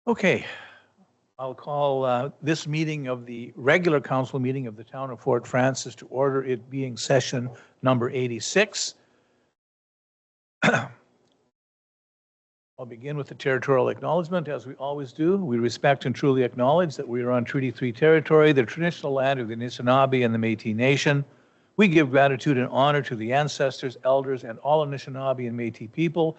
Okay, I'll call this meeting of the regular council meeting of the town of Fort Frances to order, it being session number 86. I'll begin with the territorial acknowledgement, as we always do. We respect and truly acknowledge that we are on Treaty 3 territory, the traditional land of the Anishinaabe and the Métis Nation. We give gratitude and honor to the ancestors, elders, and all Anishinaabe and Métis people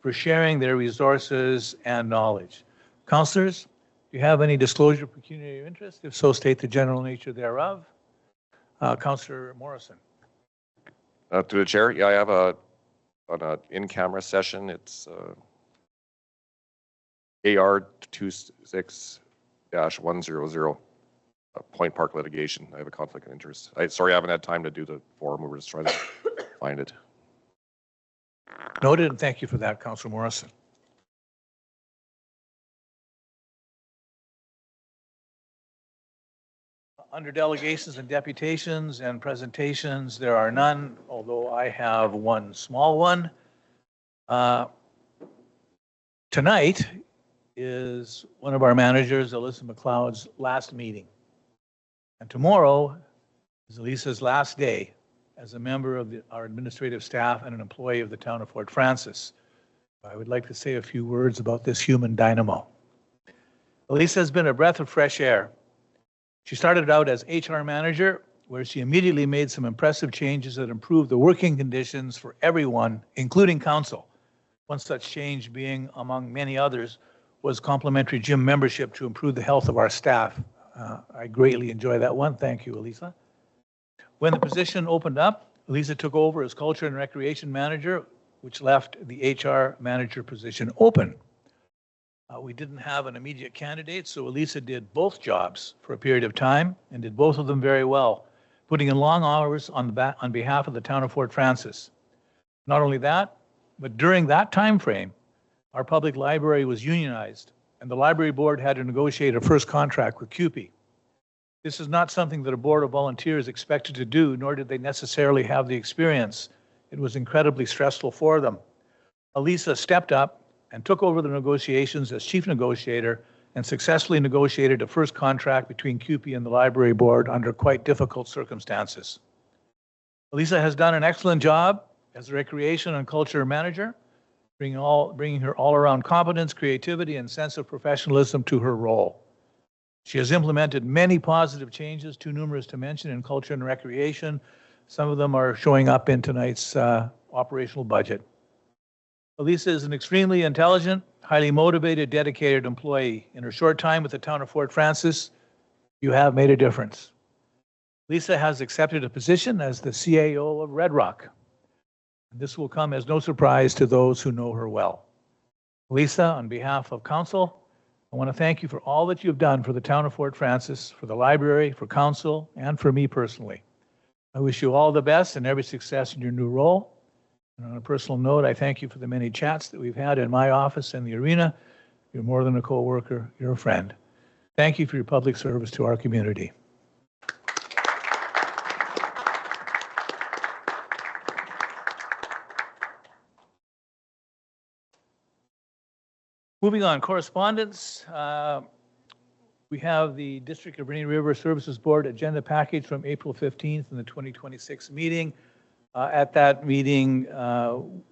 for sharing their resources and knowledge. Councillors, do you have any disclosure of pecuniary interest? If so, state the general nature thereof. Councillor Morrison. To the chair, yeah, I have an in-camera session. It's AR 26-100, Point Park litigation. I have a conflict of interest. Sorry, I haven't had time to do the form. We were just trying to find it. Noted, and thank you for that, Councillor Morrison. Under delegations and deputations and presentations, there are none, although I have one small one. Tonight is one of our managers, Alyssa McLeod's last meeting. And tomorrow is Alyssa's last day as a member of our administrative staff and an employee of the town of Fort Frances. I would like to say a few words about this human dynamo. Alyssa has been a breath of fresh air. She started out as HR manager, where she immediately made some impressive changes that improved the working conditions for everyone, including council. One such change being, among many others, was complimentary gym membership to improve the health of our staff. I greatly enjoy that one. Thank you, Alyssa. When the position opened up, Alyssa took over as culture and recreation manager, which left the HR manager position open. We didn't have an immediate candidate, so Alyssa did both jobs for a period of time and did both of them very well, putting in long hours on behalf of the town of Fort Frances. Not only that, but during that time frame, our public library was unionized, and the library board had to negotiate a first contract with CUPE. This is not something that a board of volunteers expected to do, nor did they necessarily have the experience. It was incredibly stressful for them. Alyssa stepped up and took over the negotiations as chief negotiator and successfully negotiated a first contract between CUPE and the library board under quite difficult circumstances. Alyssa has done an excellent job as a recreation and culture manager, bringing her all-around competence, creativity, and sense of professionalism to her role. She has implemented many positive changes, too numerous to mention, in culture and recreation. Some of them are showing up in tonight's operational budget. Alyssa is an extremely intelligent, highly motivated, dedicated employee. In her short time with the town of Fort Frances, you have made a difference. Alyssa has accepted a position as the CAO of Red Rock. This will come as no surprise to those who know her well. Alyssa, on behalf of council, I want to thank you for all that you've done for the town of Fort Frances, for the library, for council, and for me personally. I wish you all the best and every success in your new role. And on a personal note, I thank you for the many chats that we've had in my office and the arena. You're more than a co-worker, you're a friend. Thank you for your public service to our community. Moving on, correspondence. We have the District of Rainy River Services Board agenda package from April 15th in the 2026 meeting. At that meeting,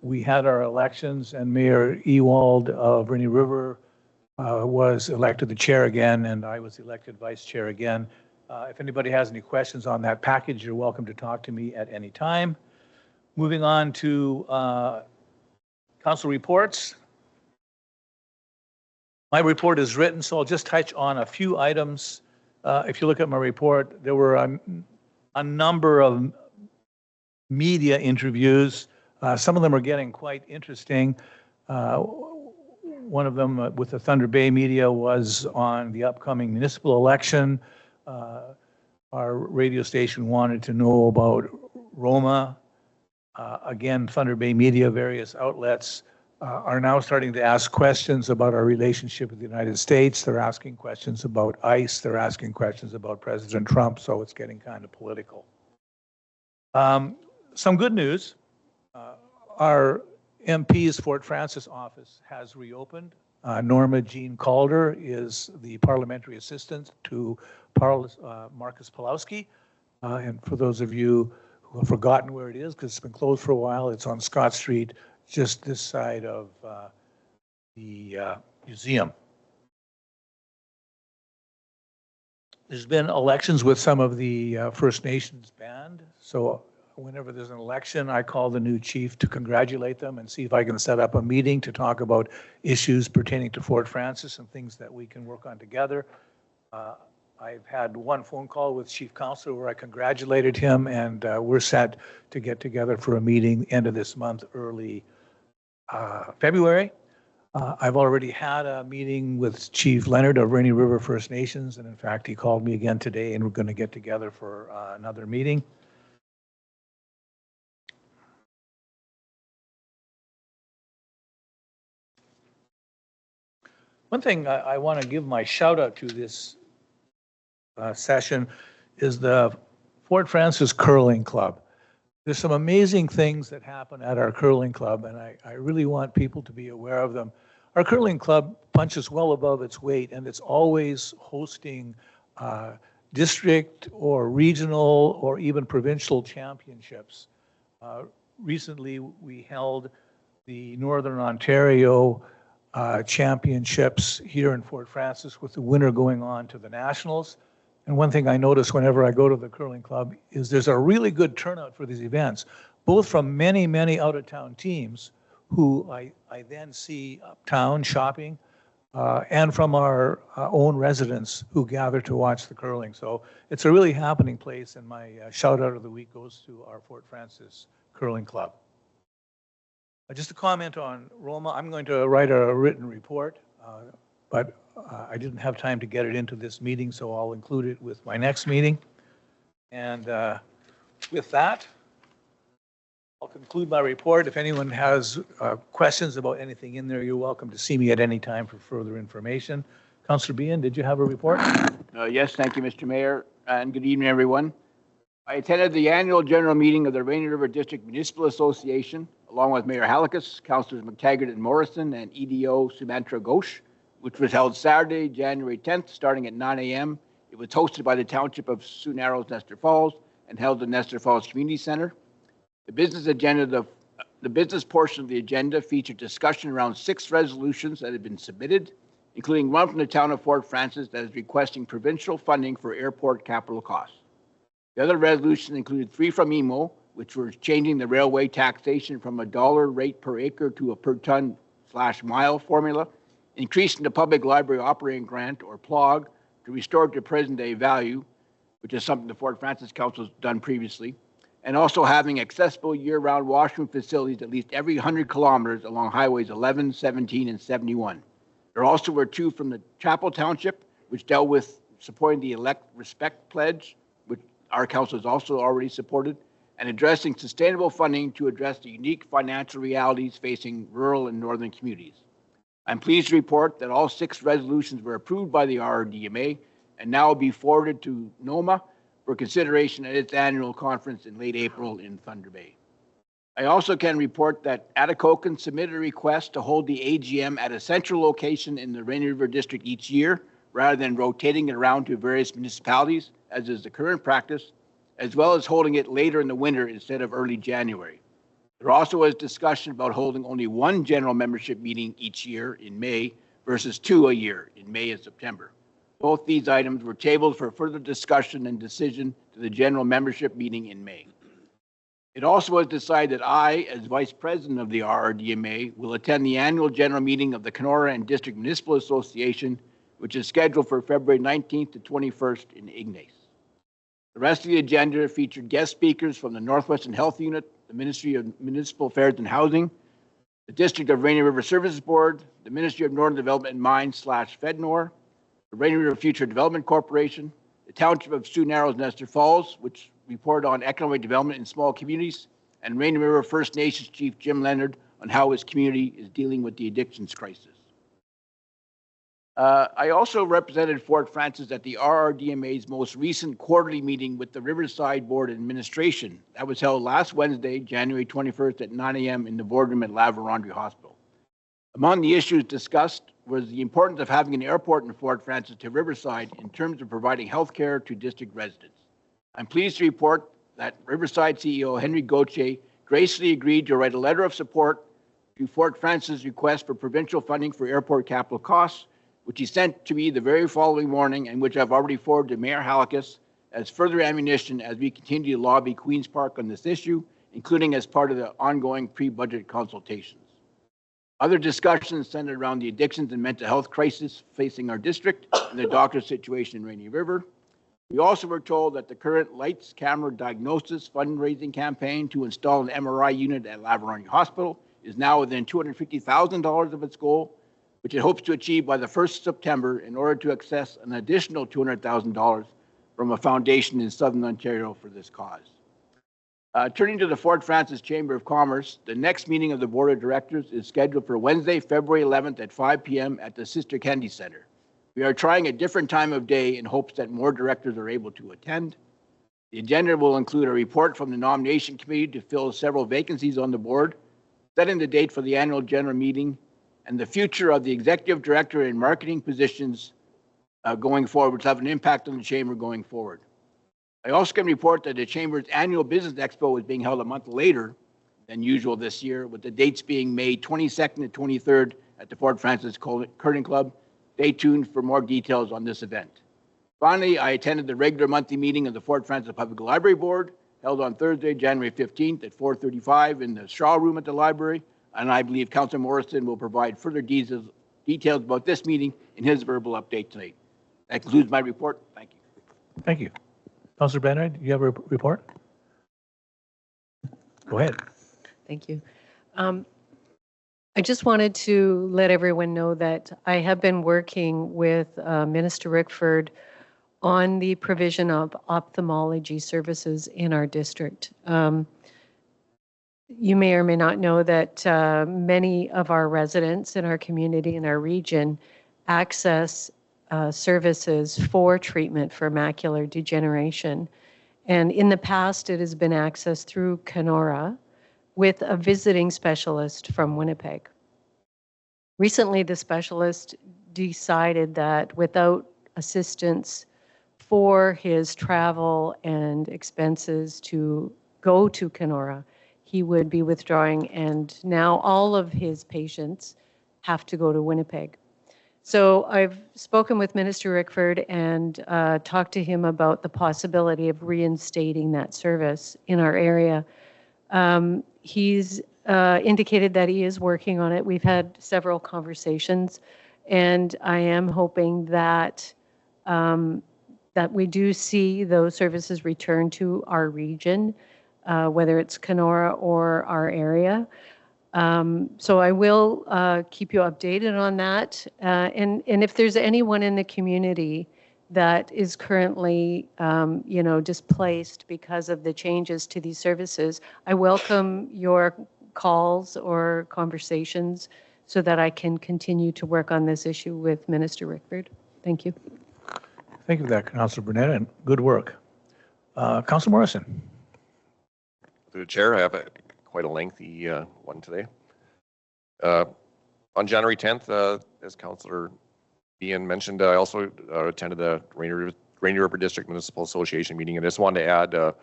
we had our elections, and Mayor Ewald of Rainy River was elected the chair again, and I was elected vice chair again. If anybody has any questions on that package, you're welcome to talk to me at any time. Moving on to council reports. My report is written, so I'll just touch on a few items. If you look at my report, there were a number of media interviews. Some of them are getting quite interesting. One of them with the Thunder Bay media was on the upcoming municipal election. Our radio station wanted to know about Roma. Again, Thunder Bay media, various outlets are now starting to ask questions about our relationship with the United States. They're asking questions about ICE. They're asking questions about President Trump, so it's getting kind of political. Some good news. Our MP's Fort Frances office has reopened. Norma Jean Calder is the parliamentary assistant to Marcus Pulowski. And for those of you who have forgotten where it is, because it's been closed for a while, it's on Scott Street, just this side of the museum. There's been elections with some of the First Nations band. So whenever there's an election, I call the new chief to congratulate them and see if I can set up a meeting to talk about issues pertaining to Fort Frances and things that we can work on together. I've had one phone call with Chief Counselor where I congratulated him, and we're set to get together for a meeting end of this month, early February. I've already had a meeting with Chief Leonard of Rainy River First Nations, and in fact, he called me again today, and we're going to get together for another meeting. One thing I want to give my shout out to this session is the Fort Frances Curling Club. There's some amazing things that happen at our curling club, and I really want people to be aware of them. Our curling club punches well above its weight, and it's always hosting district or regional or even provincial championships. Recently, we held the Northern Ontario championships here in Fort Frances, with the winner going on to the Nationals. And one thing I notice whenever I go to the curling club is there's a really good turnout for these events, both from many, many out-of-town teams who I then see uptown shopping, and from our own residents who gather to watch the curling. So it's a really happening place, and my shout out of the week goes to our Fort Frances Curling Club. Just a comment on Roma. I'm going to write a written report, but I didn't have time to get it into this meeting, so I'll include it with my next meeting. And with that, I'll conclude my report. If anyone has questions about anything in there, you're welcome to see me at any time for further information. Councillor Behan, did you have a report? Yes, thank you, Mr. Mayor, and good evening, everyone. I attended the annual general meeting of the Rainy River District Municipal Association, along with Mayor Halikas, Councillors McTaggart and Morrison, and EDO Sumantra Ghosh, which was held Saturday, January 10th, starting at 9 a.m. It was hosted by the Township of Sioux Narrows, Nestor Falls, and held at Nestor Falls Community Center. The business portion of the agenda featured discussion around 6 resolutions that had been submitted, including one from the town of Fort Frances that is requesting provincial funding for airport capital costs. The other resolutions included 3 from EMO, which were changing the railway taxation from a dollar rate per acre to a per ton/mile formula, increasing the public library operating grant, or PLOG, to restore it to present day value, which is something the Fort Frances Council has done previously, and also having accessible year-round washroom facilities at least every 100 kilometers along highways 11, 17, and 71. There also were 2 from the Chapel Township, which dealt with supporting the Elect Respect Pledge, which our council has also already supported, and addressing sustainable funding to address the unique financial realities facing rural and northern communities. I'm pleased to report that all 6 resolutions were approved by the RRDMA and now will be forwarded to NOMA for consideration at its annual conference in late April in Thunder Bay. I also can report that Atikokan submitted a request to hold the AGM at a central location in the Rainy River District each year, rather than rotating it around to various municipalities, as is the current practice, as well as holding it later in the winter instead of early January. There also was discussion about holding only 1 general membership meeting each year in May versus 2 a year in May and September. Both these items were tabled for further discussion and decision to the general membership meeting in May. It also was decided that I, as Vice President of the RRDMA, will attend the annual general meeting of the Kenora and District Municipal Association, which is scheduled for February 19th to 21st in Ignace. The rest of the agenda featured guest speakers from the Northwestern Health Unit, the Ministry of Municipal Affairs and Housing, the District of Rainy River Services Board, the Ministry of Northern Development and Mines/FedNor, the Rainy River Future Development Corporation, the Township of Sioux Narrows, Nestor Falls, which reported on economic development in small communities, and Rainy River First Nations Chief Jim Leonard on how his community is dealing with the addictions crisis. I also represented Fort Frances at the RRDMA's most recent quarterly meeting with the Riverside Board Administration. That was held last Wednesday, January 21st at 9 a.m. in the boardroom at La Vérendrye Hospital. Among the issues discussed was the importance of having an airport in Fort Frances to Riverside in terms of providing health care to district residents. I'm pleased to report that Riverside CEO Henry Gauthier graciously agreed to write a letter of support to Fort Frances' request for provincial funding for airport capital costs, which he sent to me the very following morning and which I've already forwarded to Mayor Halakis as further ammunition as we continue to lobby Queen's Park on this issue, including as part of the ongoing pre-budget consultations. Other discussions centered around the addictions and mental health crisis facing our district and the doctor situation in Rainy River. We also were told that the current lights camera diagnosis fundraising campaign to install an MRI unit at Lavergne Hospital is now within $250,000 of its goal, which it hopes to achieve by the 1st of September in order to access an additional $200,000 from a foundation in Southern Ontario for this cause. Turning to the Fort Frances Chamber of Commerce, the next meeting of the Board of Directors is scheduled for Wednesday, February 11th at 5 p.m. at the Sister Kennedy Center. We are trying a different time of day in hopes that more directors are able to attend. The agenda will include a report from the nomination committee to fill several vacancies on the board, setting the date for the annual general meeting, and the future of the executive director and marketing positions going forward, which have an impact on the chamber going forward. I also can report that the Chamber's annual business expo is being held a month later than usual this year, with the dates being May 22nd and 23rd at the Fort Frances Curling Club. Stay tuned for more details on this event. Finally, I attended the regular monthly meeting of the Fort Frances Public Library Board, held on Thursday, January 15th at 4:35 in the Shaw Room at the library, and I believe Councillor Morrison will provide further details about this meeting in his verbal update tonight. That concludes my report. Thank you. Thank you. Councillor Brenner, do you have a report? Go ahead. Thank you. I just wanted to let everyone know that I have been working with Minister Rickford on the provision of ophthalmology services in our district. You may or may not know that many of our residents in our community, in our region, access services for treatment for macular degeneration. And in the past, it has been accessed through Kenora with a visiting specialist from Winnipeg. Recently, the specialist decided that without assistance for his travel and expenses to go to Kenora, he would be withdrawing, and now all of his patients have to go to Winnipeg. So I've spoken with Minister Rickford and talked to him about the possibility of reinstating that service in our area. He's indicated that he is working on it. We've had several conversations, and I am hoping that that we do see those services return to our region, whether it's Kenora or our area. So I will keep you updated on that. And if there's anyone in the community that is currently, displaced because of the changes to these services, I welcome your calls or conversations so that I can continue to work on this issue with Minister Rickford. Thank you. Thank you for that, Councillor Burnett, and good work. Councillor Morrison. Through the chair, I have quite a lengthy one today. On January 10th, as Councillor Ian mentioned, I also attended the Rainy River District Municipal Association meeting, and I just wanted to add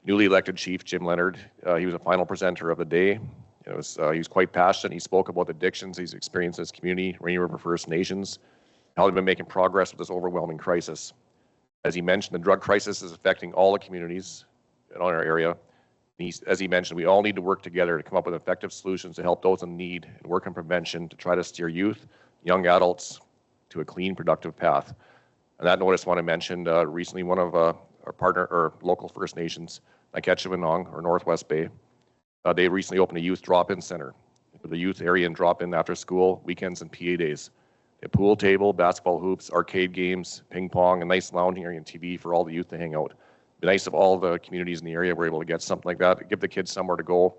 newly elected Chief Jim Leonard. He was a final presenter of the day. He was quite passionate. He spoke about the addictions he's experienced in his community, Rainy River First Nations, how they've been making progress with this overwhelming crisis. As he mentioned, the drug crisis is affecting all the communities in our area. As he mentioned, we all need to work together to come up with effective solutions to help those in need and work on prevention to try to steer youth, young adults to a clean, productive path. And that note, I just want to mention recently one of our partner or local First Nations, Naketchewanong or Northwest Bay, they recently opened a youth drop-in center for the youth area and drop-in after school, weekends, and PA days. A pool table, basketball hoops, arcade games, ping pong, a nice lounging area and TV for all the youth to hang out. It'd be nice if all the communities in the area were able to get something like that, give the kids somewhere to go,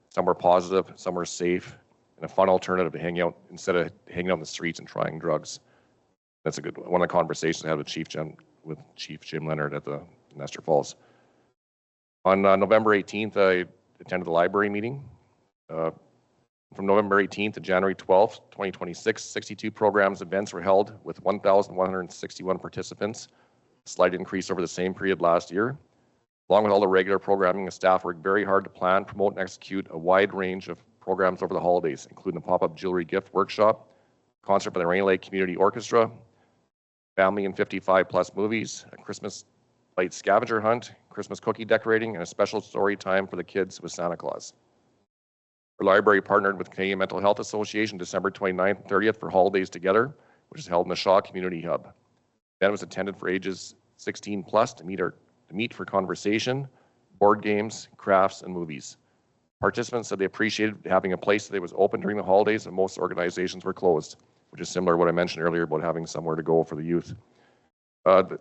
somewhere positive, somewhere safe, and a fun alternative to hang out instead of hanging out in the streets and trying drugs. That's a good one of the conversations I had with Chief Jim Leonard at the Nestor Falls. On November 18th, I attended the library meeting. From November 18th to January 12th, 2026, 62 programs events were held with 1,161 participants, a slight increase over the same period last year. Along with all the regular programming, the staff worked very hard to plan, promote, and execute a wide range of programs over the holidays, including a pop-up jewelry gift workshop, concert by the Rainy Lake Community Orchestra, family and 55-plus movies, a Christmas light scavenger hunt, Christmas cookie decorating, and a special story time for the kids with Santa Claus. Our library partnered with Canadian Mental Health Association December 29th and 30th for Holidays Together, which is held in the Shaw Community Hub. The event was attended for ages 16 plus to meet for conversation, board games, crafts, and movies. Participants said they appreciated having a place that was open during the holidays, and most organizations were closed, which is similar to what I mentioned earlier about having somewhere to go for the youth. The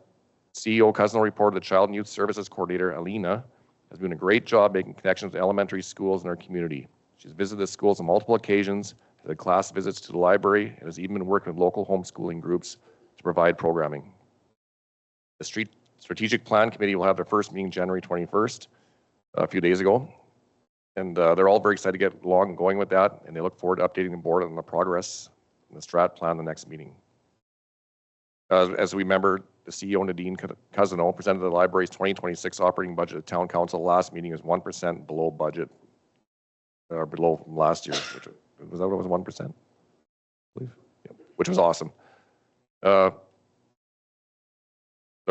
CEO Cousino reported the Child and Youth Services Coordinator, Alina, has been doing a great job making connections with elementary schools in our community. She's visited the schools on multiple occasions, had class visits to the library, and has even been working with local homeschooling groups to provide programming. The Strategic Plan Committee will have their first meeting January 21st, a few days ago. And they're all very excited to get along and going with that, and they look forward to updating the board on the progress in the strat plan the next meeting. As we remember, the CEO, Nadine Cousino, presented the library's 2026 operating budget at Town Council last meeting as 1% below budget, or below from last year, which was that what it was, 1%? I believe? Yeah, which was awesome. They're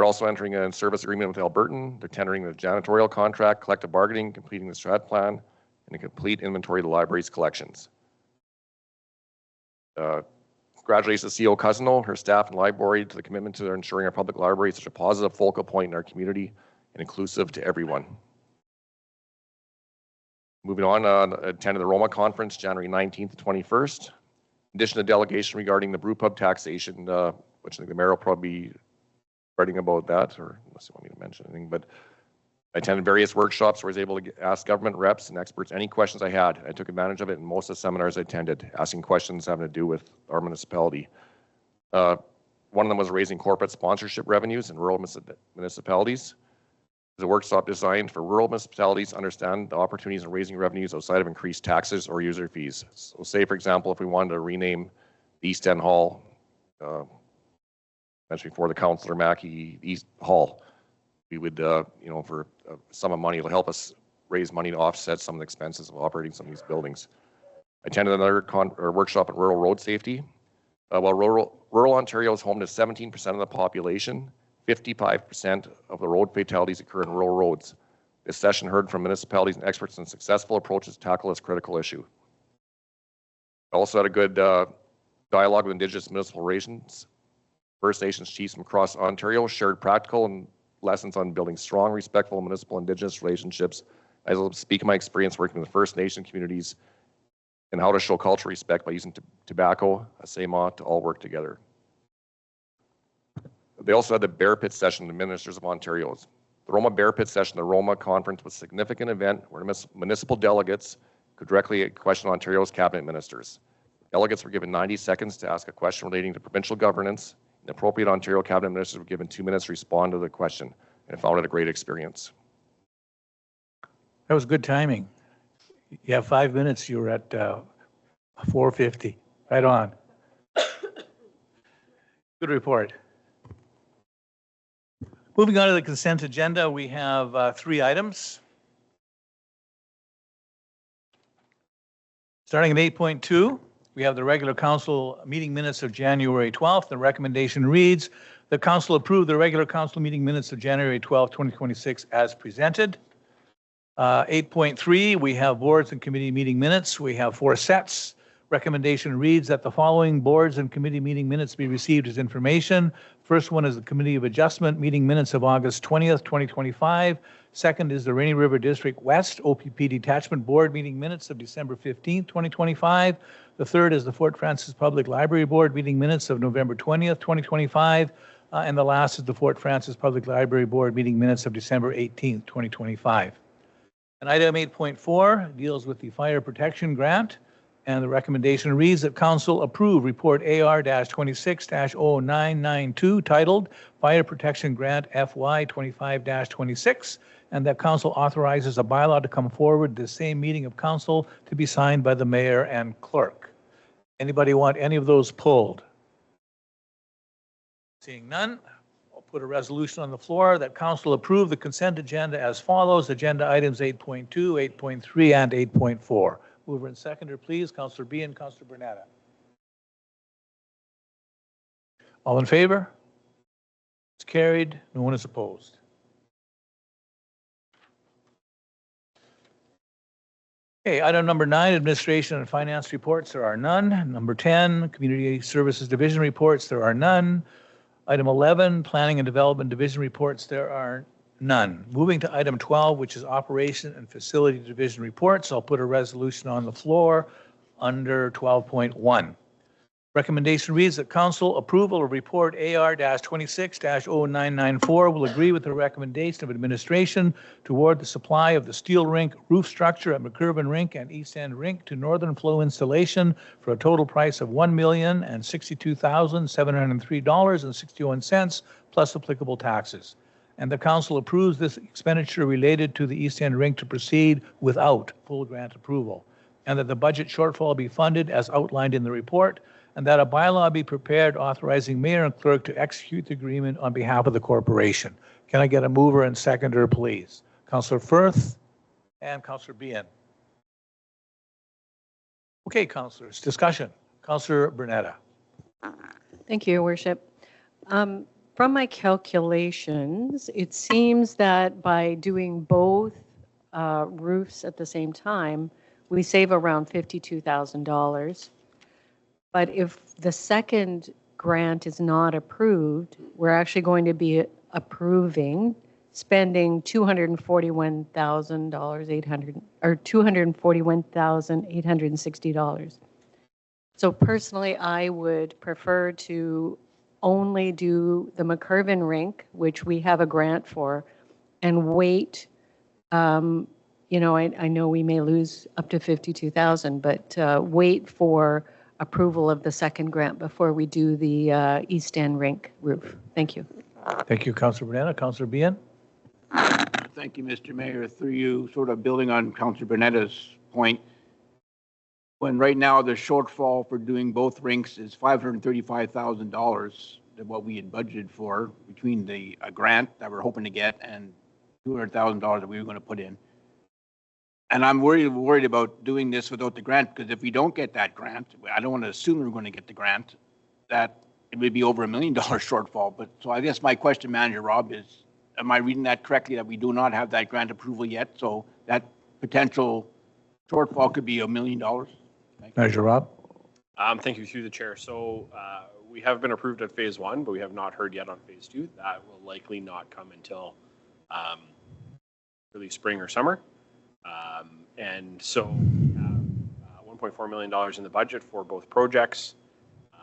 also entering a service agreement with Albertan. They're tendering the janitorial contract, collective bargaining, completing the strat plan, and a complete inventory of the library's collections. Congratulations to CEO Cousino, her staff, and library to the commitment to ensuring our public library is such a positive focal point in our community and inclusive to everyone. Moving on, attended the Roma conference January 19th to 21st. In addition to delegation regarding the brew pub taxation, which I think the mayor will probably be writing about that, or unless you want me to mention anything, but I attended various workshops where I was able to ask government reps and experts any questions I had. I took advantage of it in most of the seminars I attended, asking questions having to do with our municipality. One of them was raising corporate sponsorship revenues in rural municipalities. It was a workshop designed for rural municipalities to understand the opportunities in raising revenues outside of increased taxes or user fees. So say, for example, if we wanted to rename the East End Hall, mentioned before, the Councillor Mackey East Hall, we would, for a sum of money, it'll help us raise money to offset some of the expenses of operating some of these buildings. I attended another workshop on rural road safety. While rural Ontario is home to 17% of the population, 55% of the road fatalities occur in rural roads. This session heard from municipalities and experts on successful approaches to tackle this critical issue. I also had a good dialogue with Indigenous municipal relations. First Nations chiefs from across Ontario shared practical and lessons on building strong, respectful municipal Indigenous relationships. I will speak of my experience working with First Nation communities and how to show cultural respect by using tobacco, a sema, to all work together. They also had the Bear Pit session, the Ministers of Ontario's. The Roma Bear Pit session, the Roma conference, was a significant event where municipal delegates could directly question Ontario's cabinet ministers. Delegates were given 90 seconds to ask a question relating to provincial governance, and appropriate Ontario cabinet ministers were given 2 minutes to respond to the question, and I found it a great experience. That was good timing. You have 5 minutes, you were at 4:50. Right on. Good report. Moving on to the consent agenda, we have 3 items. Starting at 8.2, we have the regular council meeting minutes of January 12th. The recommendation reads, the council approved the regular council meeting minutes of January 12th, 2026 as presented. 8.3, we have boards and committee meeting minutes. We have 4 sets. Recommendation reads that the following boards and committee meeting minutes be received as information. First one is the Committee of Adjustment meeting minutes of August 20th, 2025. Second is the Rainy River District West OPP Detachment Board meeting minutes of December 15th, 2025. The third is the Fort Frances Public Library Board meeting minutes of November 20th, 2025. And the last is the Fort Frances Public Library Board meeting minutes of December 18th, 2025. And item 8.4 deals with the fire protection grant. And the recommendation reads that council approve report AR-26-0992 titled Fire Protection Grant FY 25-26, and that council authorizes a bylaw to come forward to the same meeting of council to be signed by the mayor and clerk. Anybody want any of those pulled? Seeing none, I'll put a resolution on the floor that council approve the consent agenda as follows. Agenda items 8.2, 8.3, and 8.4. Mover and seconder, please. Councillor B and Councillor Bernetta. All in favor? It's carried. No one is opposed. Okay, item number 9, administration and finance reports. There are none. Number 10, community services division reports. There are none. Item 11, planning and development division reports. There are none. Moving to item 12, which is operation and facility division reports. I'll put a resolution on the floor under 12.1. Recommendation reads that council approval of report AR-26-0994 will agree with the recommendation of administration toward the supply of the steel rink roof structure at McCurvin Rink and East End Rink to Northern Flow Installation for a total price of $1,062,703.61 plus applicable taxes. And the council approves this expenditure related to the East End Rink to proceed without full grant approval, and that the budget shortfall be funded as outlined in the report, and that a bylaw be prepared authorizing mayor and clerk to execute the agreement on behalf of the corporation. Can I get a mover and seconder, please? Councillor Firth and Councillor Bien. Okay, councillors, discussion. Councillor Bernetta. Thank you, Your Worship. From my calculations, it seems that by doing both roofs at the same time, we save around $52,000. But if the second grant is not approved, we're actually going to be approving spending $241,860. So personally, I would prefer to only do the McCurvin Rink, which we have a grant for, and wait. I know we may lose up to $52,000, but wait for approval of the second grant before we do the East End Rink roof. Thank you. Thank you, Councillor Bernetta. Councillor Bien. Thank you, Mr. Mayor. Through you, sort of building on Councillor Bernetta's point, when right now the shortfall for doing both rinks is $535,000 than what we had budgeted for between the grant that we're hoping to get and $200,000 that we were going to put in. And I'm worried about doing this without the grant, because if we don't get that grant, I don't want to assume we're going to get the grant, that it would be over $1 million shortfall. But so I guess my question, Manager Rob, is, am I reading that correctly, that we do not have that grant approval yet? So that potential shortfall could be $1 million? Manager Rob. Thank you, through the chair. So we have been approved at phase 1, but we have not heard yet on phase 2. That will likely not come until really spring or summer. And so we have $1.4 million in the budget for both projects. We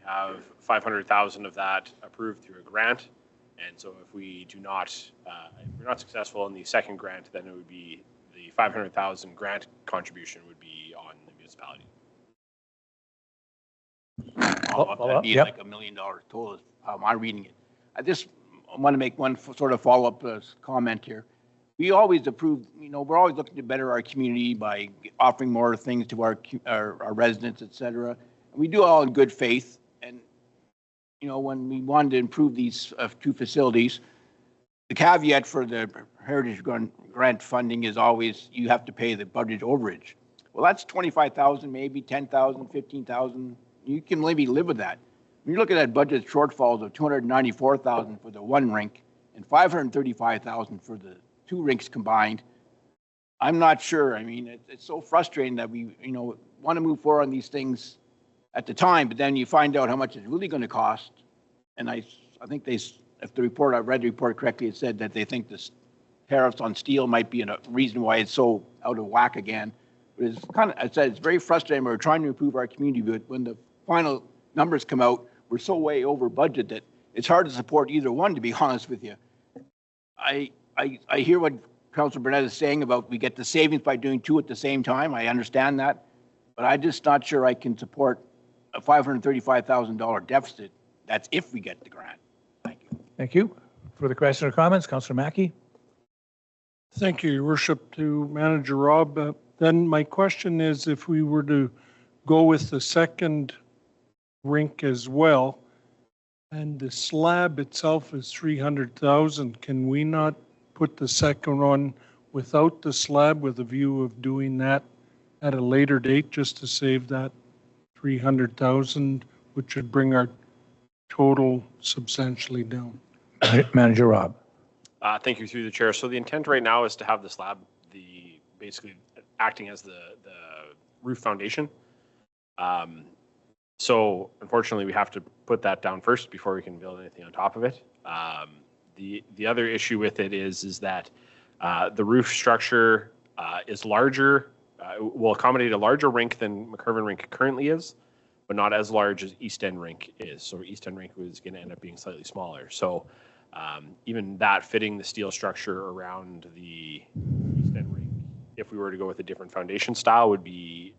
have $500,000 of that approved through a grant. And so if we do not, if we're not successful in the second grant, then it would be the $500,000 grant contribution would be on the municipality. That'd be like $1 million total. How am I reading it? I just want to make one sort of follow-up comment here. We always approve, we're always looking to better our community by offering more things to our residents, et cetera. And we do all in good faith. And, when we wanted to improve these two facilities, the caveat for the Heritage Grant funding is always you have to pay the budget overage. Well, that's $25,000, maybe $10,000, $15,000. You can maybe live with that. When you look at that budget shortfalls of $294,000 for the one rink and $535,000 for the two rinks combined, I'm not sure. I mean, it's so frustrating that we, want to move forward on these things at the time, but then you find out how much it's really going to cost. And I think if I read the report correctly, it said that they think the tariffs on steel might be a reason why it's so out of whack again. But it's very frustrating. We're trying to improve our community, but when the final numbers come out, we're so way over budget that it's hard to support either one, to be honest with you. I hear what Councillor Burnett is saying about we get the savings by doing two at the same time. I understand that. but I'm just not sure I can support a $535,000 deficit. That's if we get the grant. Thank you. Thank you. Further questions or comments? Councillor Mackey? Thank you, Your Worship, to Manager Rob. Then my question is, if we were to go with the second rink as well, and the slab itself is 300,000, can we not put the second one without the slab with a view of doing that at a later date just to save that 300,000, which would bring our total substantially down? Manager Rob. Thank you through the chair. So the intent right now is to have the slab, basically acting as the roof foundation. So unfortunately, we have to put that down first before we can build anything on top of it. The other issue with it is that the roof structure is larger, will accommodate a larger rink than McCurvin Rink currently is, but not as large as East End Rink is. So East End Rink was going to end up being slightly smaller. So even that fitting the steel structure around the East End Rink, if we were to go with a different foundation style, would be,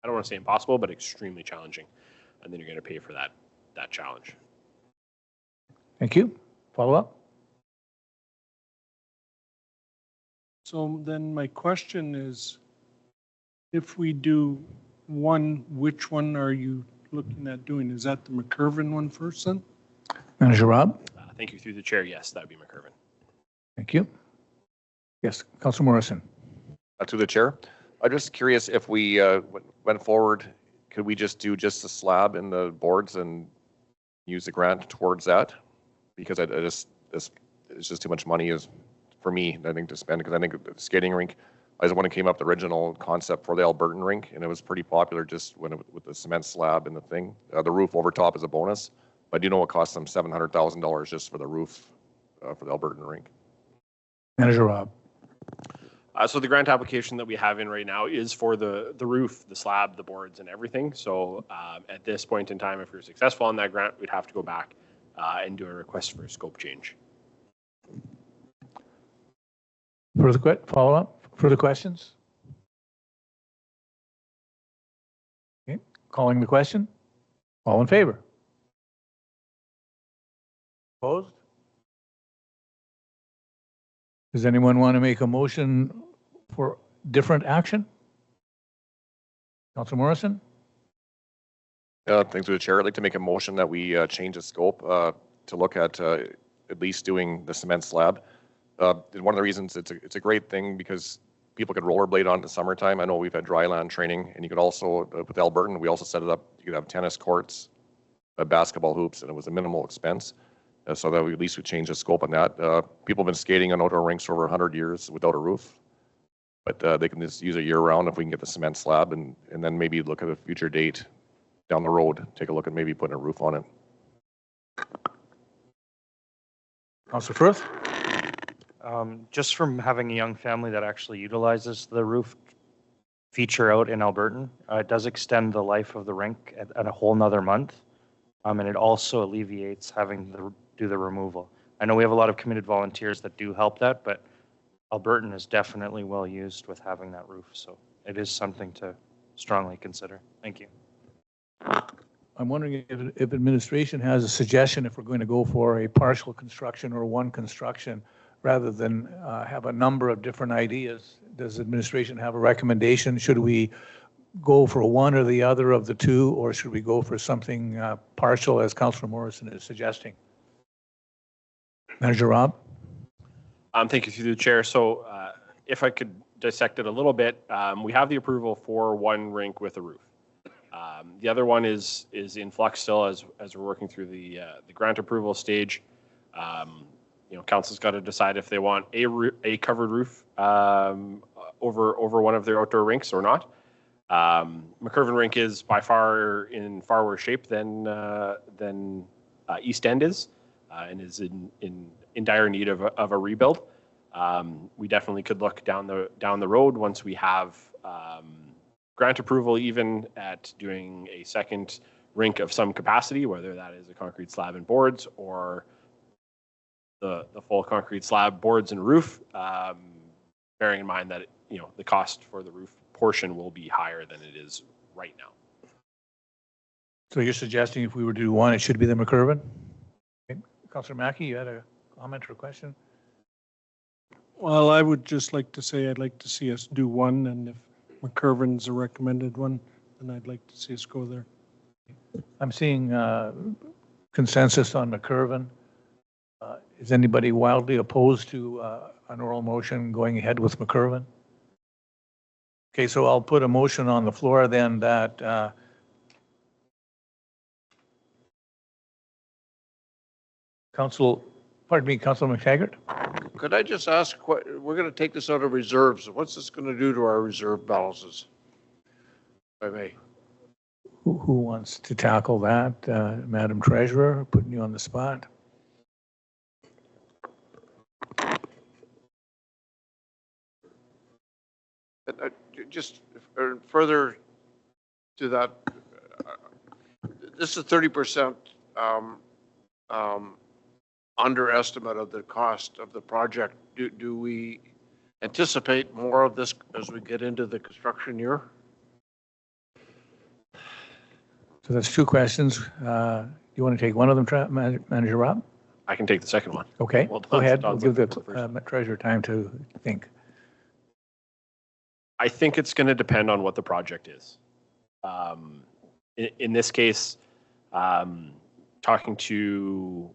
I don't want to say impossible, but extremely challenging. And then you're going to pay for that challenge. Thank you. Follow up? So then my question is, if we do one, which one are you looking at doing? Is that the McCurvin one first then? Manager Rob? Thank you through the chair. Yes, that would be McCurvin. Thank you. Yes, Councillor Morrison. To the chair, I'm just curious if we went forward, could we just do just the slab and the boards and use the grant towards that? Because it's just too much money for me, I think, to spend, because I think the skating rink, I just when it came up, the original concept for the Albertan rink, and it was pretty popular just with the cement slab and the thing. The roof over top is a bonus, but you know it costs them $700,000 just for the roof for the Albertan rink. Manager Rob. So the grant application that we have in right now is for the roof, the slab, the boards, and everything. So at this point in time, if we're successful on that grant, we'd have to go back and do a request for a scope change. Further follow up? Further questions? Okay. Calling the question. All in favor? Opposed? Does anyone want to make a motion for different action? Councillor Morrison? Thanks to the chair. I'd like to make a motion that we change the scope to look at least doing the cement slab. And one of the reasons it's a great thing because people could rollerblade on in the summertime. I know we've had dry land training, and you could also, with Albertan, we also set it up, you could have tennis courts, basketball hoops, and it was a minimal expense. So that we at least would change the scope on that. People have been skating on outdoor rinks for over 100 years without a roof, but they can just use it year round if we can get the cement slab, and then maybe look at a future date down the road, take a look at maybe putting a roof on it. Councillor Firth? Just from having a young family that actually utilizes the roof feature out in Albertan, it does extend the life of the rink at a whole nother month. And it also alleviates having to do the removal. I know we have a lot of committed volunteers that do help that, but Albertan is definitely well used with having that roof. So it is something to strongly consider. Thank you. I'm wondering if administration has a suggestion if we're going to go for a partial construction or one construction rather than have a number of different ideas. Does administration have a recommendation? Should we go for one or the other of the two, or should we go for something partial as Councillor Morrison is suggesting? Manager Rob? Thank you through the chair. So if I could dissect it a little bit, we have the approval for one rink with a roof. The other one is in flux still as we're working through the grant approval stage. Council's got to decide if they want a covered roof over one of their outdoor rinks or not. McCurvin Rink is by far in far worse shape than East End is, and is in dire need of a rebuild. We definitely could look down the road once we have grant approval, even at doing a second rink of some capacity, whether that is a concrete slab and boards or the full concrete slab, boards, and roof. Bearing in mind that the cost for the roof portion will be higher than it is right now. So you're suggesting if we were to do one, it should be the McCurven? Okay. Councillor Mackey, you had a comment or a question? Well, I would just like to say I'd like to see us do one, and if McCurven's a recommended one, then I'd like to see us go there. I'm seeing consensus on McCurven. Is anybody wildly opposed to an oral motion going ahead with McCurven? Okay, so I'll put a motion on the floor then that Councilor McTaggart? Could I just ask, we're going to take this out of reserves. What's this going to do to our reserve balances? If I may. Who wants to tackle that? Madam Treasurer, putting you on the spot. Just further to that, this is 30% underestimate of the cost of the project. Do we anticipate more of this as we get into the construction year? So that's two questions. You want to take one of them, Manager Rob? I can take the second one. Okay, Well, go ahead. We'll Don's give the looking for the first. Treasurer time to think. I think it's going to depend on what the project is. In this case, talking to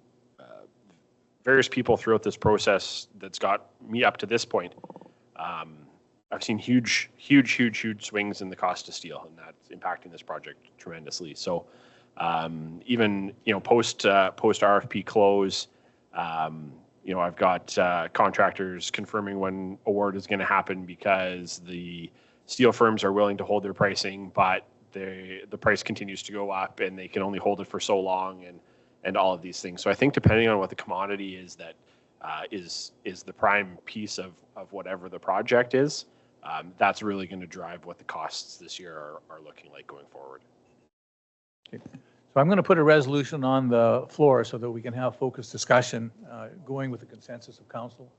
various people throughout this process that's got me up to this point, I've seen huge swings in the cost of steel, and that's impacting this project tremendously. So even post RFP close, I've got contractors confirming when award is going to happen because the steel firms are willing to hold their pricing, but the price continues to go up and they can only hold it for so long and all of these things. So I think depending on what the commodity is that is the prime piece of whatever the project is, that's really going to drive what the costs this year are looking like going forward. Okay. So I'm going to put a resolution on the floor so that we can have focused discussion going with the consensus of council.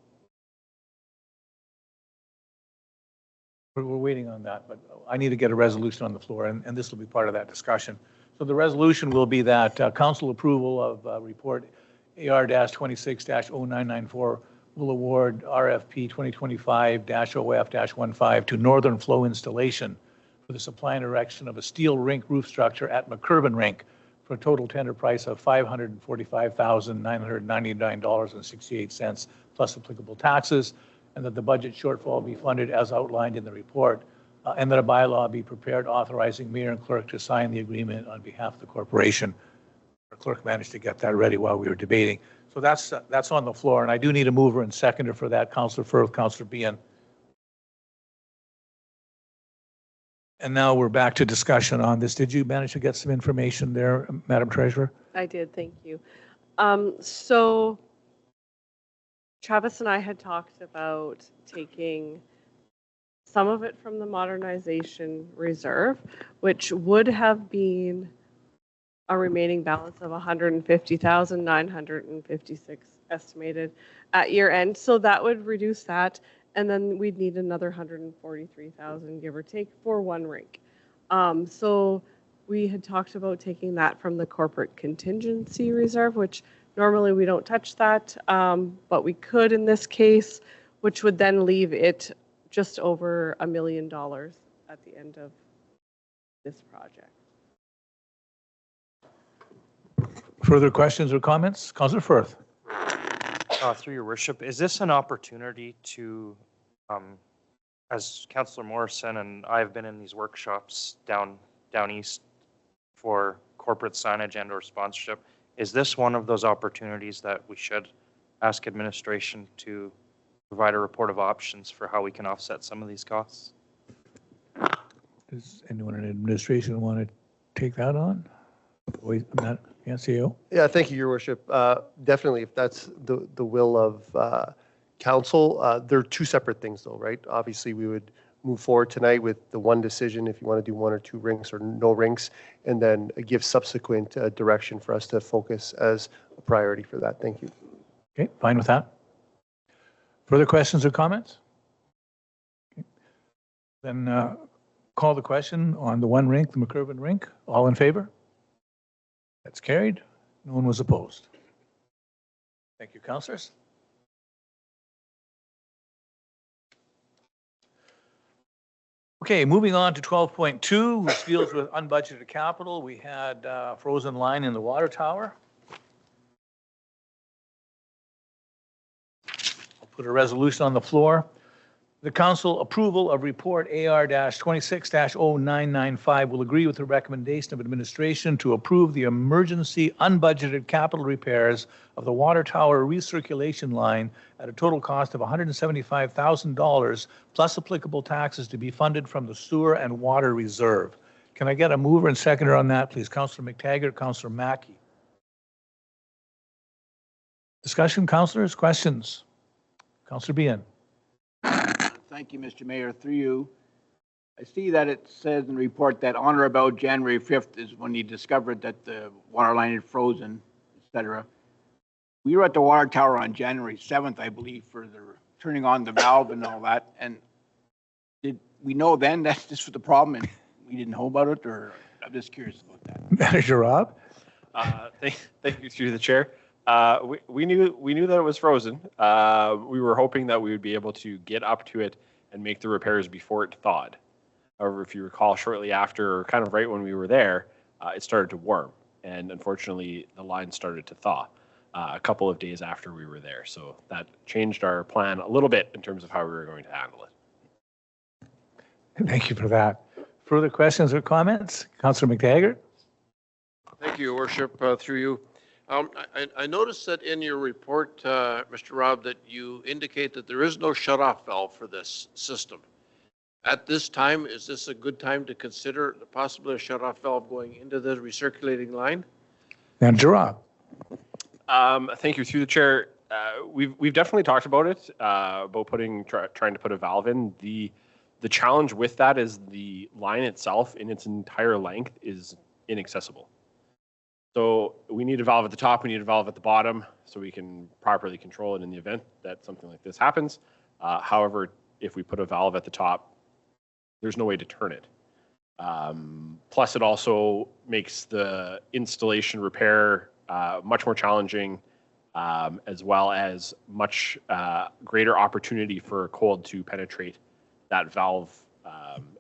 We're waiting on that, but I need to get a resolution on the floor, and this will be part of that discussion. So the resolution will be that council approval of report AR-26-0994 will award RFP 2025-OF-15 to Northern Flow Installation for the supply and erection of a steel rink roof structure at McCurven Rink for a total tender price of $545,999.68 plus applicable taxes, and that the budget shortfall be funded as outlined in the report, and that a bylaw be prepared authorizing mayor and clerk to sign the agreement on behalf of the corporation. Our clerk managed to get that ready while we were debating. So that's on the floor, and I do need a mover and seconder for that, Councillor Firth, Councillor Behan. And now we're back to discussion on this. Did you manage to get some information there, Madam Treasurer? I did, thank you. So Travis and I had talked about taking some of it from the modernization reserve, which would have been a remaining balance of 150,956 estimated at year end. So that would reduce that. And then we'd need another 143,000, give or take, for one rink. So we had talked about taking that from the corporate contingency reserve, which normally we don't touch that, but we could in this case, which would then leave it just over $1 million at the end of this project. Further questions or comments? Councillor Firth. Through your worship, is this an opportunity to, as Councillor Morrison and I have been in these workshops down east for corporate signage and or sponsorship, is this one of those opportunities that we should ask administration to provide a report of options for how we can offset some of these costs? Does anyone in administration want to take that on? CEO? Yeah, thank you, Your Worship. Definitely, if that's the will of council. They're two separate things, though, right? Obviously, we would move forward tonight with the one decision if you want to do one or two rinks or no rinks, and then give subsequent direction for us to focus as a priority for that. Thank you. Okay, fine with that. Further questions or comments? Okay. Then Call the question on the one rink, the McCurvin rink. All in favor? That's carried. No one was opposed. Thank you, councillors. Okay, moving on to 12.2, which deals with unbudgeted capital. We had frozen line in the water tower. I'll put a resolution on the floor. The council approval of report AR-26-0995 will agree with the recommendation of administration to approve the emergency unbudgeted capital repairs of the water tower recirculation line at a total cost of $175,000 plus applicable taxes to be funded from the sewer and water reserve. Can I get a mover and seconder on that, please? Councillor McTaggart, Councillor Mackey. Discussion, councillors, questions? Councillor Behan. Thank you, Mr. Mayor. Through you, I see that it says in the report that on or about January 5th is when you discovered that the water line had frozen, et cetera. We were at the water tower on January 7th, I believe, for the turning on the valve and all that. And did we know then that this was the problem and we didn't know about it, or I'm just curious about that. Manager Rob. Thank you through the chair. We knew that it was frozen. We were hoping that we would be able to get up to it and make the repairs before it thawed. However, if you recall, shortly after, or kind of right when we were there, it started to warm, and unfortunately, the line started to thaw a couple of days after we were there. So that changed our plan a little bit in terms of how we were going to handle it. Thank you for that. Further questions or comments? Councillor McTaggart. Thank you, Your Worship, through you. I noticed that in your report, Mr. Rob, that you indicate that there is no shut-off valve for this system. At this time, is this a good time to consider possibly a shut-off valve going into the recirculating line? Manager Rob. Thank you through the chair. We've definitely talked about it, about trying to put a valve in. The challenge with that is the line itself in its entire length is inaccessible. So we need a valve at the top, we need a valve at the bottom, so we can properly control it in the event that something like this happens. However, if we put a valve at the top, there's no way to turn it. Plus, it also makes the installation repair much more challenging, as well as much greater opportunity for cold to penetrate that valve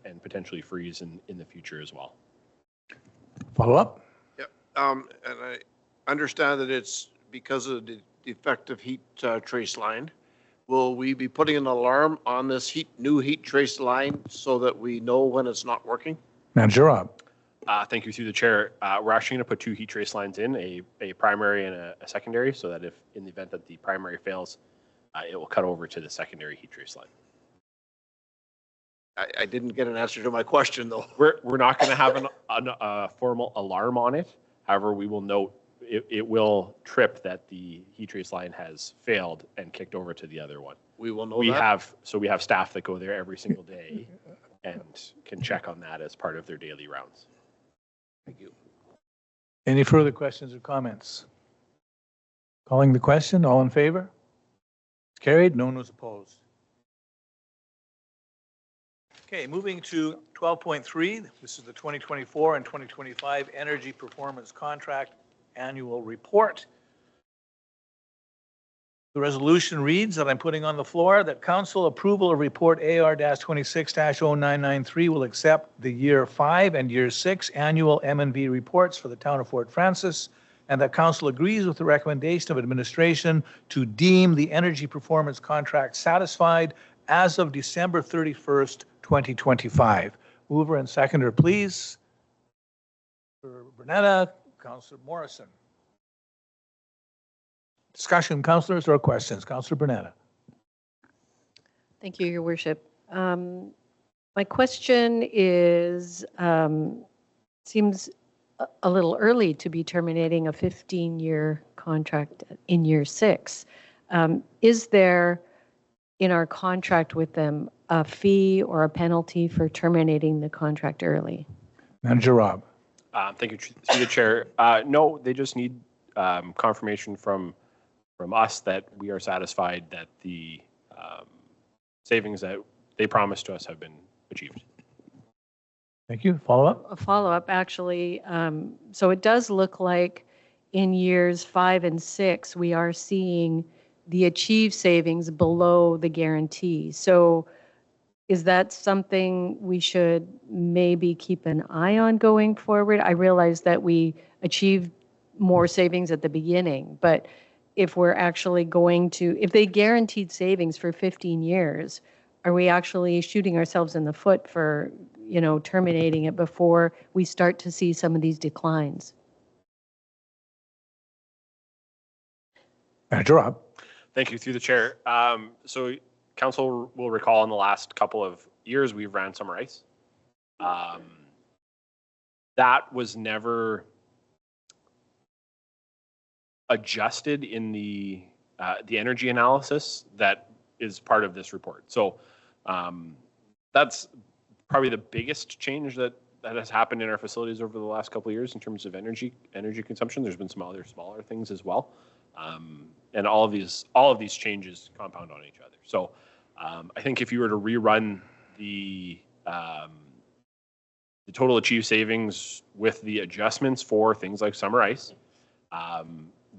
and potentially freeze in the future as well. Follow up. And I understand that it's because of the defective heat trace line. Will we be putting an alarm on this new heat trace line so that we know when it's not working? Manager Rob. Thank you through the chair. We're actually going to put two heat trace lines in, a primary and a secondary, so that if in the event that the primary fails, it will cut over to the secondary heat trace line. I didn't get an answer to my question, though. We're not going to have a formal alarm on it. However, we will note it will trip that the heat trace line has failed and kicked over to the other one. We will know we that? We have staff that go there every single day and can check on that as part of their daily rounds. Thank you. Any further questions or comments? Calling the question, all in favor? Carried, no one was opposed. Okay, moving to 12.3, this is the 2024 and 2025 Energy Performance Contract Annual Report. The resolution reads that I'm putting on the floor that council approval of report AR-26-0993 will accept the year 5 and year 6 annual M&V reports for the town of Fort Francis, and that council agrees with the recommendation of administration to deem the energy performance contract satisfied as of December 31st, 2025. Mover and seconder, please. For Bernetta, Councillor Morrison. Discussion, councillors, or questions? Councillor Bernetta. Thank you, Your Worship. My question is, seems a little early to be terminating a 15-year contract in year 6. Is there, in our contract with them, a fee or a penalty for terminating the contract early? Manager Rob. Thank you, through the chair. No, they just need confirmation from us that we are satisfied that the savings that they promised to us have been achieved. Thank you. Follow up? A follow-up, actually. So it does look like in years 5 and 6, we are seeing the achieved savings below the guarantee. So is that something we should maybe keep an eye on going forward? I realize that we achieved more savings at the beginning, but if we're actually going to, if they guaranteed savings for 15 years, are we actually shooting ourselves in the foot for, terminating it before we start to see some of these declines? Manager Rob? Thank you, through the chair. So council will recall in the last couple of years, we've ran summer ice. That was never adjusted in the energy analysis that is part of this report. So that's probably the biggest change that has happened in our facilities over the last couple of years in terms of energy consumption. There's been some other smaller things as well. And all of these changes compound on each other. So I think if you were to rerun the total achieved savings with the adjustments for things like summer ice,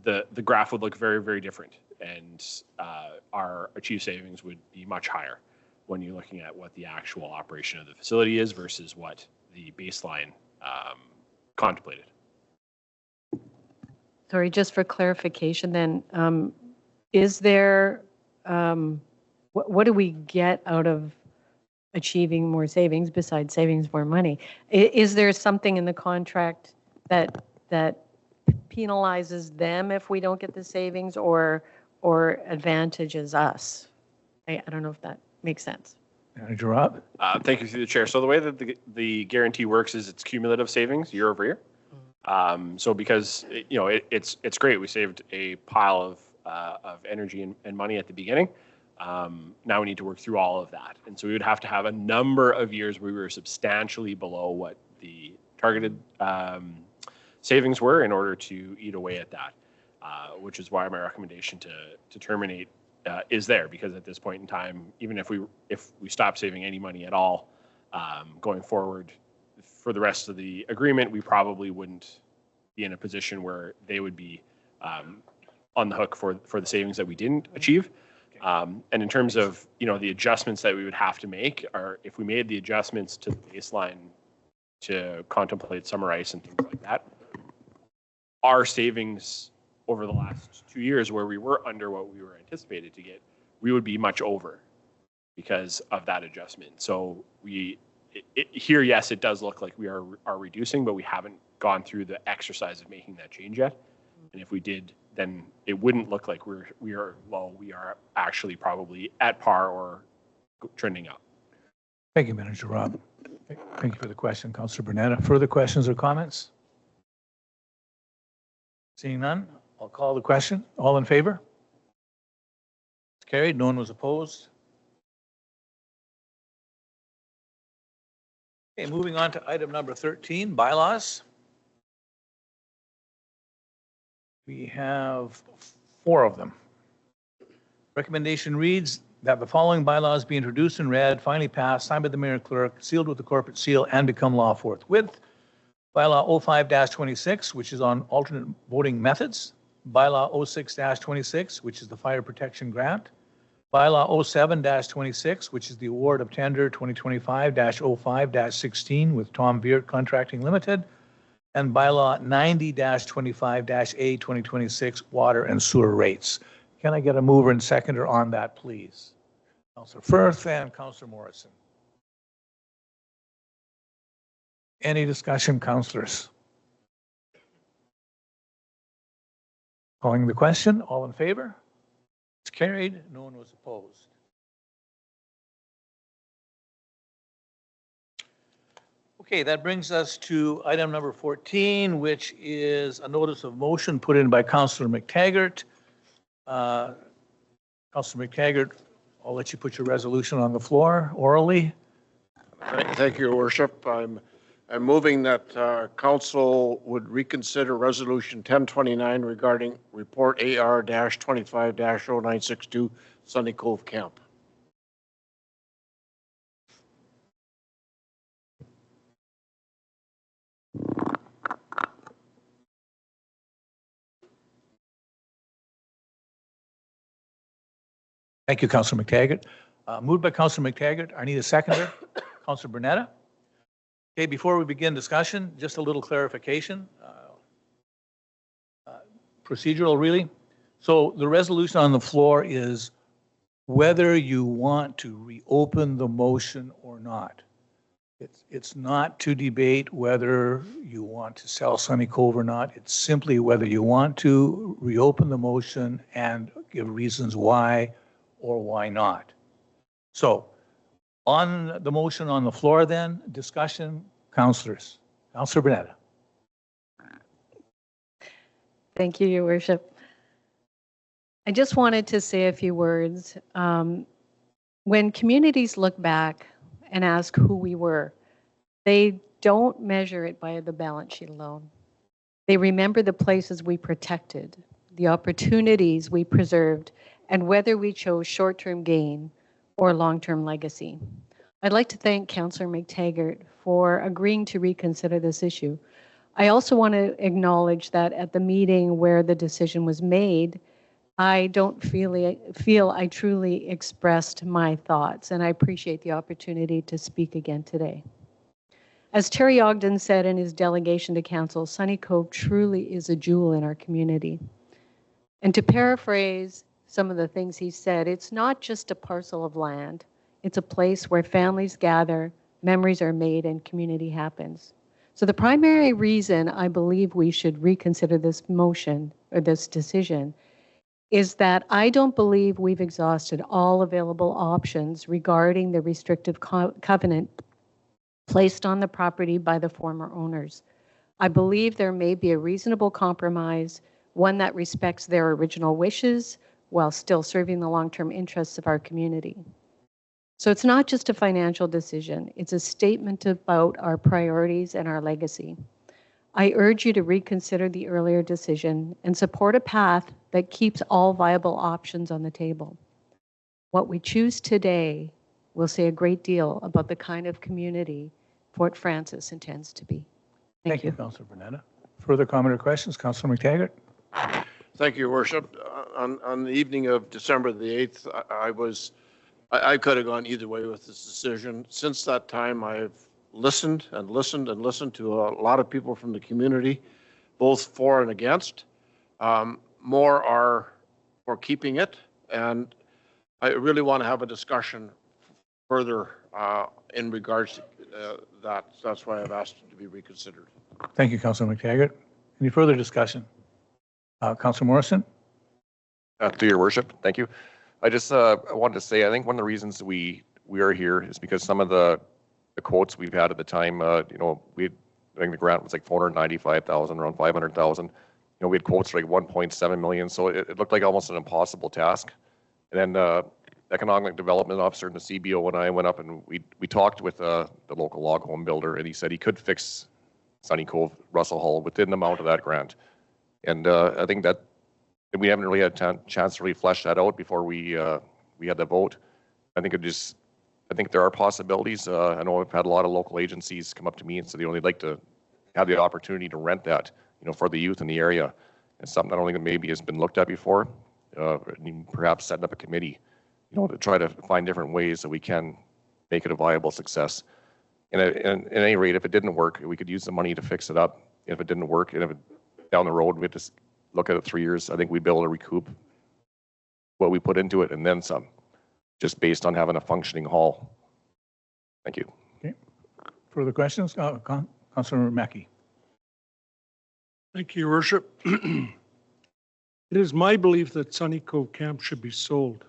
the graph would look very, very different, and our achieved savings would be much higher when you're looking at what the actual operation of the facility is versus what the baseline contemplated. Sorry, just for clarification then, is there, what do we get out of achieving more savings besides savings more money? Is there something in the contract that penalizes them if we don't get the savings or advantages us? I don't know if that makes sense. Manager Rob? Thank you, through the chair. So the way that the guarantee works is it's cumulative savings year over year. So because it's great, we saved a pile of energy and money at the beginning. Now we need to work through all of that, and so we would have to have a number of years where we were substantially below what the targeted savings were in order to eat away at that, which is why my recommendation to terminate is there, because at this point in time, even if we stop saving any money at all going forward for the rest of the agreement, we probably wouldn't be in a position where they would be on the hook for the savings that we didn't achieve. And in terms of the adjustments that we would have to make, are if we made the adjustments to the baseline to contemplate summer ice and things like that, our savings over the last 2 years, where we were under what we were anticipated to get, we would be much over because of that adjustment. So here, yes, it does look like we are reducing, but we haven't gone through the exercise of making that change yet. And if we did, then it wouldn't look like we are low. We are actually probably at par or trending up. Thank you, Manager Rob. Thank you for the question, Councillor Bernetta. Further questions or comments? Seeing none, I'll call the question. All in favor? It's carried. No one was opposed. Okay, moving on to item number 13, bylaws. We have 4 of them. Recommendation reads that the following bylaws be introduced and read, finally passed, signed by the mayor and clerk, sealed with the corporate seal, and become law forthwith. Bylaw 05-26, which is on alternate voting methods. Bylaw 06-26, which is the fire protection grant. Bylaw 07-26, which is the award of tender 2025-05-16 with Tom Beard Contracting Limited. And bylaw 90-25-A 2026 water and sewer rates. Can I get a mover and seconder on that, please? Councillor Firth and Councillor Morrison. Any discussion, councillors? Calling the question, all in favor? It's carried. No one was opposed. Okay, that brings us to item number 14, which is a notice of motion put in by Councillor McTaggart. Councillor McTaggart, I'll let you put your resolution on the floor orally. Thank you, Your Worship. I'm moving that council would reconsider Resolution 1029 regarding Report AR-25-0962 Sunny Cove Camp. Thank you, Councillor McTaggart. Moved by Councillor McTaggart. I need a seconder. Councillor Bernetta. Okay, before we begin discussion, just a little clarification. Procedural, really. So the resolution on the floor is whether you want to reopen the motion or not. It's not to debate whether you want to sell Sunny Cove or not. It's simply whether you want to reopen the motion and give reasons why or why not. So on the motion on the floor then, discussion, councillors. Councillor Bernetta. Thank you, Your Worship. I just wanted to say a few words. When communities look back and ask who we were, they don't measure it by the balance sheet alone. They remember the places we protected, the opportunities we preserved, and whether we chose short-term gain or long-term legacy. I'd like to thank Councillor McTaggart for agreeing to reconsider this issue. I also want to acknowledge that at the meeting where the decision was made, I don't feel I truly expressed my thoughts, and I appreciate the opportunity to speak again today. As Terry Ogden said in his delegation to council, Sunny Cove truly is a jewel in our community. And to paraphrase some of the things he said, it's not just a parcel of land. It's a place where families gather, memories are made, and community happens. So the primary reason I believe we should reconsider this motion or this decision is that I don't believe we've exhausted all available options regarding the restrictive covenant placed on the property by the former owners. I believe there may be a reasonable compromise, one that respects their original wishes while still serving the long-term interests of our community. So it's not just a financial decision, it's a statement about our priorities and our legacy. I urge you to reconsider the earlier decision and support a path that keeps all viable options on the table. What we choose today will say a great deal about the kind of community Fort Frances intends to be. Thank you, Councillor Bernetta. Further comment or questions? Councillor McTaggart. Thank you, Your Worship. On the evening of December the 8th, I could have gone either way with this decision. Since that time, I've listened and listened and listened to a lot of people from the community, both for and against. More are for keeping it, and I really want to have a discussion further in regards to that. That's why I've asked it to be reconsidered. Thank you, Councillor McTaggart. Any further discussion? Councillor Morrison. To Your Worship, thank you. I just wanted to say, I think one of the reasons we are here is because some of the quotes we've had at the time, I think the grant was like 495,000, around 500,000. We had quotes like 1.7 million, so it looked like almost an impossible task. And then economic development officer in the CBO and I went up and we talked with the local log home builder, and he said he could fix Sunny Cove, Russell Hall within the amount of that grant. And I think that we haven't really had a chance to really flesh that out before we had the vote. I think there are possibilities. I know I've had a lot of local agencies come up to me and say they'd like to have the opportunity to rent that, for the youth in the area. It's something that I don't think maybe has been looked at before. Perhaps setting up a committee, to try to find different ways that we can make it a viable success. And at any rate, if it didn't work, we could use the money to fix it up. If it didn't work, and if it down the road, we had to look at it 3 years, I think we'd be able to recoup what we put into it and then some, just based on having a functioning hall. Thank you. Okay. Further questions? Councillor Mackey. Thank you, Your Worship. It is my belief that Sunny Cove Camp should be sold,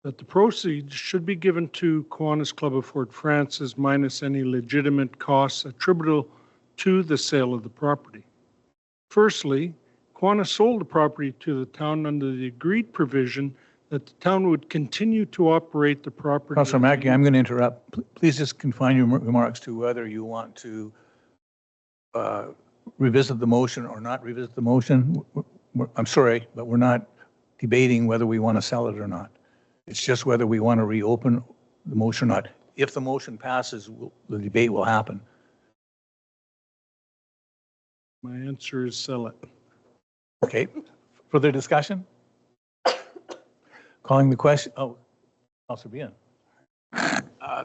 that the proceeds should be given to Kiwanis Club of Fort Frances minus any legitimate costs attributable to the sale of the property. Firstly, Kiwanis sold the property to the town under the agreed provision that the town would continue to operate the property. Councillor Mackey, I'm going to interrupt. Please just confine your remarks to whether you want to revisit the motion or not revisit the motion. I'm sorry, but we're not debating whether we want to sell it or not. It's just whether we want to reopen the motion or not. If the motion passes, the debate will happen. My answer is sell it. Okay. Further discussion? Calling the question, Councilor Bien.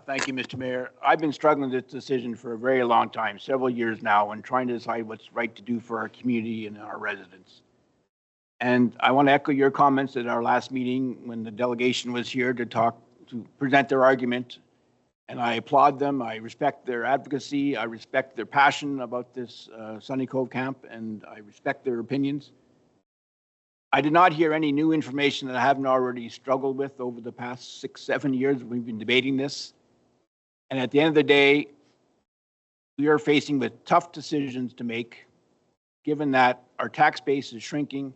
Thank you, Mr. Mayor. I've been struggling with this decision for a very long time, several years now, and trying to decide what's right to do for our community and our residents. And I want to echo your comments at our last meeting when the delegation was here to present their argument. And I applaud them. I respect their advocacy. I respect their passion about this Sunny Cove camp, and I respect their opinions. I did not hear any new information that I haven't already struggled with over the past 6-7 years. We've been debating this. And at the end of the day, we are facing with tough decisions to make, given that our tax base is shrinking.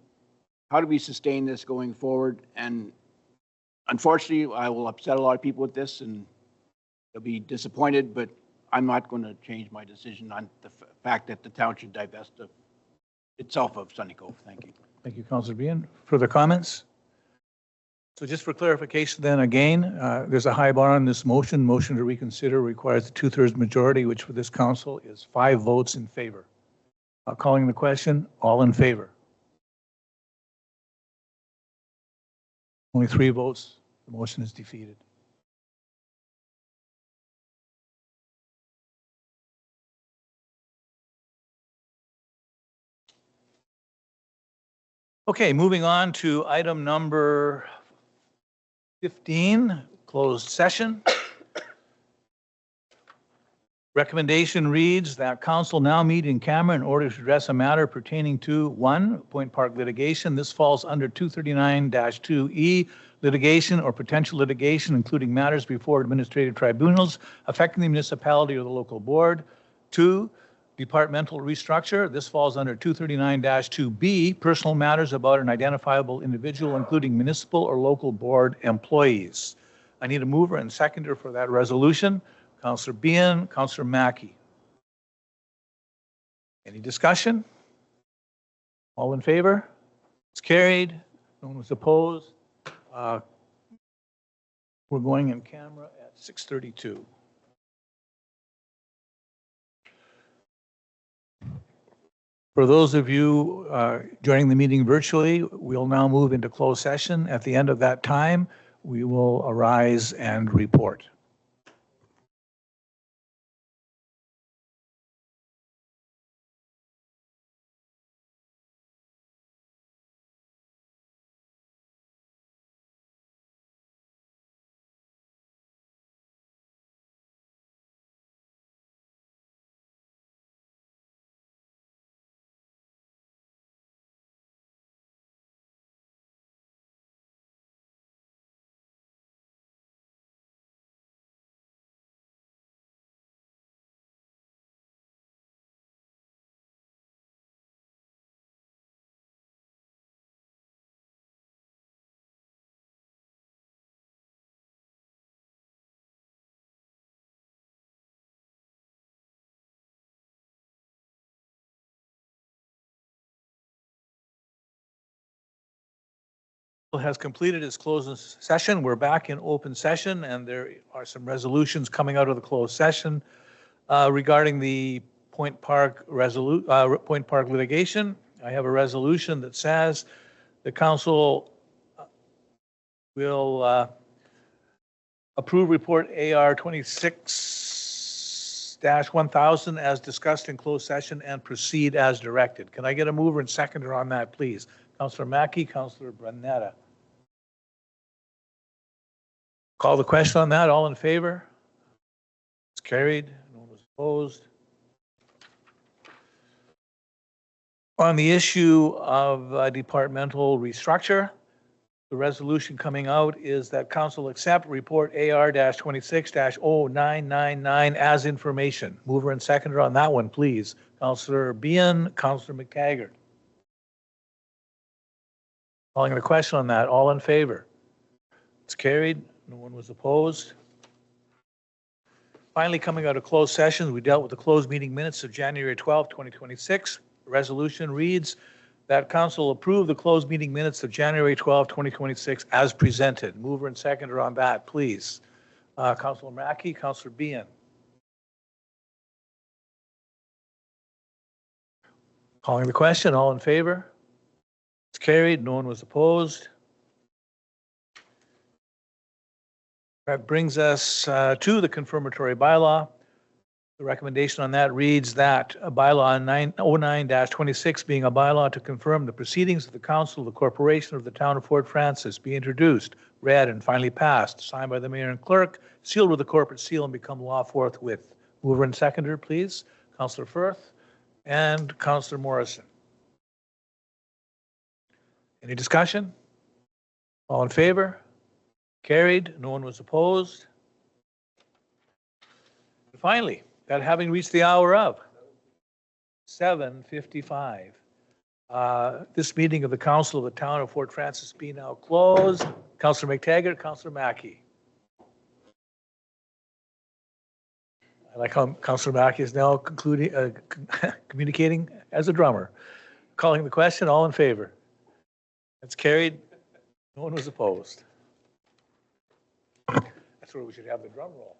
How do we sustain this going forward? And unfortunately, I will upset a lot of people with this, and they'll be disappointed, but I'm not going to change my decision on the fact that the town should divest of itself of Sunny Cove. Thank you. Thank you, Councilor Bien. Further comments? So just for clarification then again, there's a high bar on this motion. Motion to reconsider requires a 2/3 majority, which for this council is 5 votes in favor. Calling the question, all in favor? Only 3 votes. The motion is defeated. Okay, moving on to item number 15, closed session. Recommendation reads that council now meet in camera in order to address a matter pertaining to 1, Point Park litigation. This falls under 239-2E, litigation or potential litigation, including matters before administrative tribunals affecting the municipality or the local board. 2, departmental restructure. This falls under 239-2B, personal matters about an identifiable individual, including municipal or local board employees. I need a mover and seconder for that resolution. Councillor Bien, Councillor Mackey. Any discussion? All in favor? It's carried. No one was opposed. We're going in camera at 6:32. For those of you joining the meeting virtually, we'll now move into closed session. At the end of that time, we will arise and report. Has completed its closed session. We're back in open session, and there are some resolutions coming out of the closed session regarding the Point Park litigation. I have a resolution that says the council will approve report AR 26-1000 as discussed in closed session and proceed as directed. Can I get a mover and seconder on that, please? Councillor Mackey, Councillor Brunetta. Call the question on that. All in favor? It's carried. No one was opposed. On the issue of departmental restructure, the resolution coming out is that council accept report AR-26-0999 as information. Mover and seconder on that one, please. Councillor Bien, Councillor McTaggart. Calling the question on that. All in favor? It's carried. No one was opposed. Finally, coming out of closed session, we dealt with the closed meeting minutes of January 12, 2026. The resolution reads that council approve the closed meeting minutes of January 12, 2026 as presented. Mover and seconder on that, please. Councillor Mackey, Councillor Bien. Calling the question. All in favor? It's carried. No one was opposed. That brings us to the confirmatory bylaw. The recommendation on that reads that a bylaw 909-26 being a bylaw to confirm the proceedings of the council of the corporation of the town of Fort Francis be introduced, read, and finally passed, signed by the mayor and clerk, sealed with the corporate seal, and become law forthwith. Mover and seconder, please. Councillor Firth and Councillor Morrison. Any discussion? All in favor? Carried. No one was opposed. And finally, that having reached the hour of 7:55, this meeting of the Council of the Town of Fort Francis be now closed. Councillor McTaggart, Councillor Mackey. I like how Councillor Mackey is now communicating as a drummer. Calling the question, all in favor? That's carried. No one was opposed. That's where we should have the drum roll.